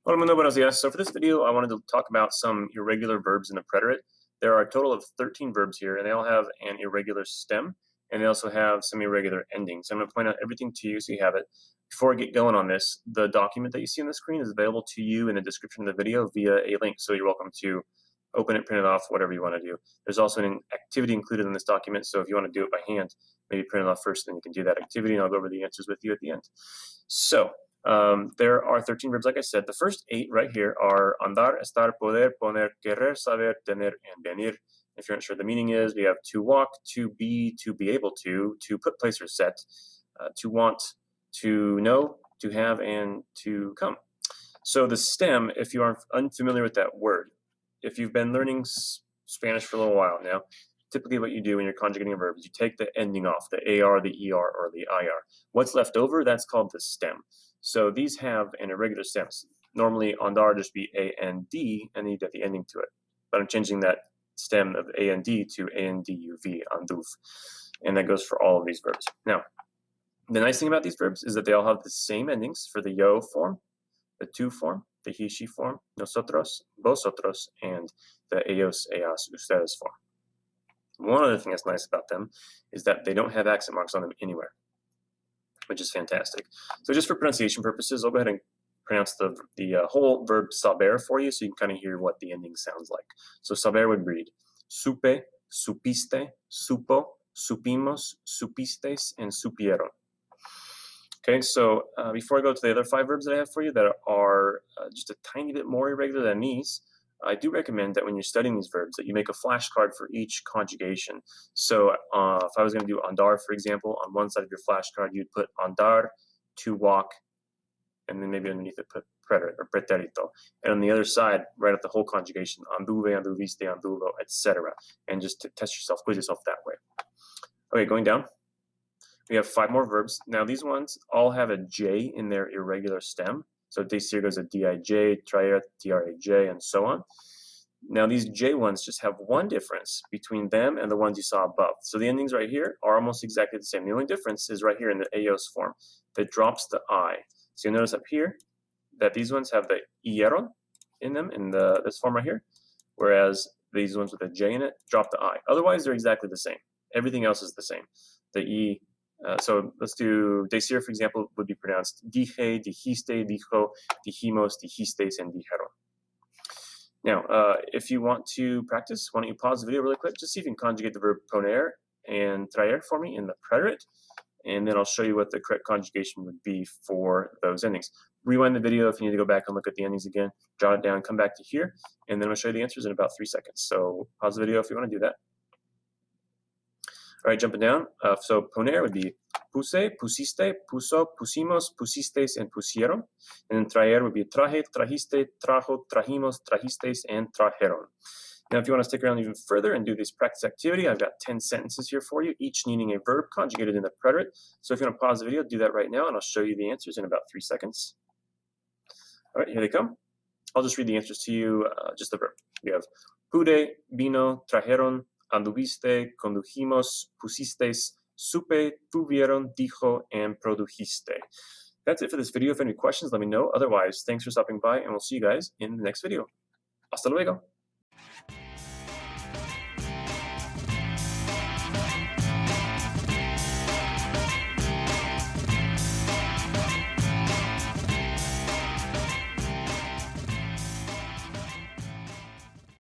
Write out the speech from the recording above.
Hola mundo, buenos días. So for this video, I wanted to talk about some irregular verbs in the preterite. There are a total of 13 verbs here, and they all have an irregular stem, and they also have some irregular endings. I'm going to point out everything to you so you have it. Before I get going on this, the document that you see on the screen is available to you in the description of the video via a link, so you're welcome to open it, print it off, whatever you want to do. There's also an activity included in this document, so if you want to do it by hand, maybe print it off first, then you can do that activity, and I'll go over the answers with you at the end. So, there are 13 verbs, like I said. The first 8 right here are andar, estar, poder, poner, querer, saber, tener, and venir. If you're not sure what the meaning is, we have to walk, to be able to put, place, or set, to want, to know, to have, and to come. So the stem, if you are unfamiliar with that word, if you've been learning Spanish for a little while now, typically what you do when you're conjugating a verb is you take the ending off, the AR, the ER, or the IR. What's left over, that's called the stem. So these have an irregular stem. Normally, andar just be AND, and then you get the ending to it. But I'm changing that stem of AND to ANDUV, anduv. And that goes for all of these verbs. Now, the nice thing about these verbs is that they all have the same endings for the yo form, the tu form, the he, she form, nosotros, vosotros, and the ellos, ellas, ustedes form. One other thing that's nice about them is that they don't have accent marks on them anywhere, which is fantastic. So just for pronunciation purposes, I'll go ahead and pronounce the whole verb saber for you so you can kind of hear what the ending sounds like. So saber would read supe, supiste, supo, supimos, supistes, and supieron. Okay, so before I go to the other 5 verbs that I have for you that are just a tiny bit more irregular than these, I do recommend that when you're studying these verbs that you make a flashcard for each conjugation. So if I was going to do andar, for example, on one side of your flashcard, you'd put andar, to walk, and then maybe underneath it put preterite or preterito. And on the other side, write up the whole conjugation, anduve, anduviste, anduvo, etc. And just to test yourself, quiz yourself that way. Okay, going down. We have 5 more verbs. Now these ones all have a J in their irregular stem. So decir goes a D-I-J, traer, T-R-A-J, and so on. Now these J ones just have one difference between them and the ones you saw above. So the endings right here are almost exactly the same. The only difference is right here in the ellos form that drops the I. So you'll notice up here that these ones have the ieron in them in this form right here, whereas these ones with a J in it drop the I. Otherwise, they're exactly the same. Everything else is the same. The E. So let's do decir, for example, would be pronounced dije, dijiste, dijo, dijimos, dijistes, and dijeron. Now, if you want to practice, why don't you pause the video really quick, just see if you can conjugate the verb poner and traer for me in the preterite, and then I'll show you what the correct conjugation would be for those endings. Rewind the video if you need to go back and look at the endings again, jot it down, come back to here, and then I'll show you the answers in about 3 seconds. So pause the video if you want to do that. All right, jumping down. So poner would be puse, pusiste, puso, pusimos, pusistes, and pusieron. And then traer would be traje, trajiste, trajo, trajimos, trajistes, and trajeron. Now, if you want to stick around even further and do this practice activity, I've got 10 sentences here for you, each needing a verb conjugated in the preterite. So if you want to pause the video, do that right now, and I'll show you the answers in about 3 seconds. All right, here they come. I'll just read the answers to you, just the verb. We have pude, vino, trajeron, anduviste, condujimos, pusistes, supe, tuvieron, dijo, and produjiste. That's it for this video. If you have any questions, let me know. Otherwise, thanks for stopping by, and we'll see you guys in the next video. Hasta luego.